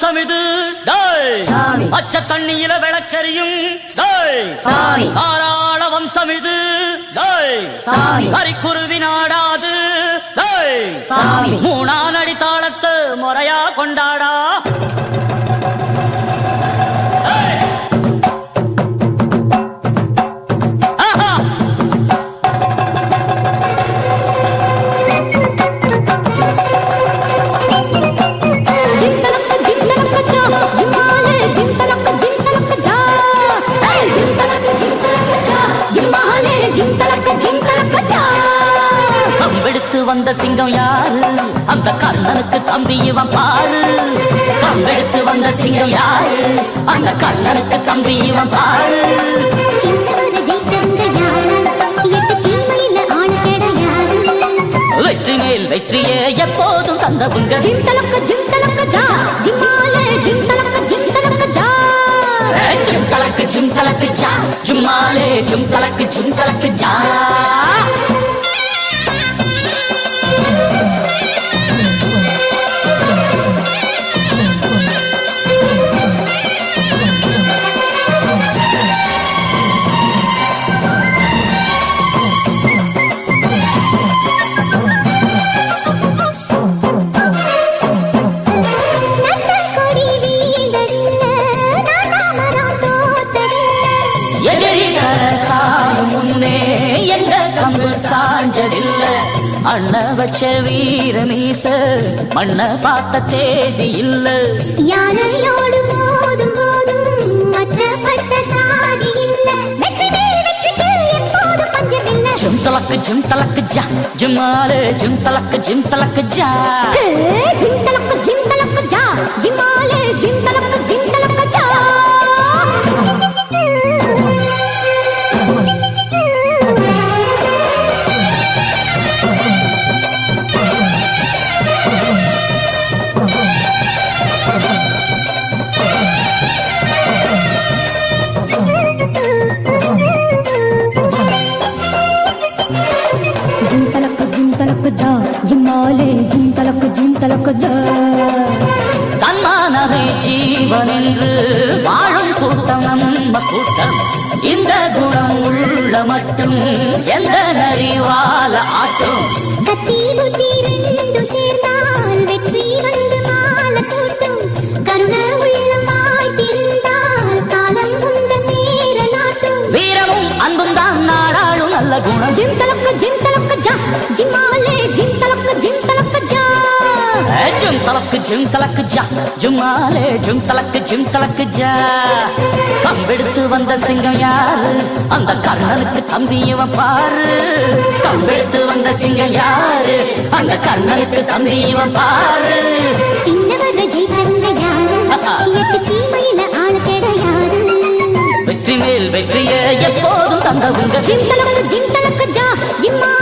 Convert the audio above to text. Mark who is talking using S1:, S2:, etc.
S1: வம்சமிது பச்ச தண்ணியில விளக்கரியும் தாராள வம்சமிது கரிக்குருவி நாடாது மூணாம் அடி தாளத்து முறையா கொண்டாடா வந்த சிங்கம் யாரு அந்த கண்ணனுக்கு தம்பி இவன் பாரு கம்பெடுத்து வந்த சிங்கம் யாரு அந்த கண்ணனுக்கு தம்பி இவன் பாரு வெற்றி மேல் வெற்றியே எப்போதும் தந்தவுங்க ஜிம்தலக்க ஜா ஜும்மாலே ஜிம்தலக்கு ஜா சாஞ்சதில்ல அண்ண வச்ச வீர மீச மண்ண பார்த்த தேதி இல்ல யானையோடு மோதும் போதும் மச்சப்பட்ட சாதி இல்ல வெற்றிக்கு எப்போதும் பஞ்சமில்ல ஜிம்தலக்கு ஜா ஜுமாலே ஜிம்தலக்கு ஜா ஜிம்தலக்கு ஜா ஜிமாலே ஜிம்தலக்கு ஜா தன்மானவை ஜீவன் என்று வாழும் கூட்டம் நம்ம கூட்டம் இந்த குணம் உள்ள மட்டும் எந்த நரிவால ஆட்டும் கத்தி புத்தி ரெண்டு சேர்ந்தால் வெற்றி வந்து மால கூட்டும் கருண உள்ளமாய் திருந்தால் காலம் உந்த நேர நாட்டும் வீரமும் அன்பும் தான் நாடாளும் நல்ல குணம் ஜிம்தலக்கு ஜா ஜிமாலே ஜிம்தலக்கு ஜா ஜிம்தலக்கு ஜா ஜுமாலே ஜிம்தலக்கு ஜா கம்பெடுத்து வந்த சிங்கம் யாரு அந்த கர்ணனுக்கு தம்பி இவன் பாரு கம்பெடுத்து வந்த சிங்கம் யாரு அந்த கர்ணனுக்கு தம்பி இவன் பாரு சின்னவர ஜெயிச்சவங்க யாரு எட்டு சீமையில ஆளு கிடையாது வெற்றி மேல் வெற்றியே எப்போதும் தந்தவங்க ஜிம்தலக்கு ஜா ஜிம்மா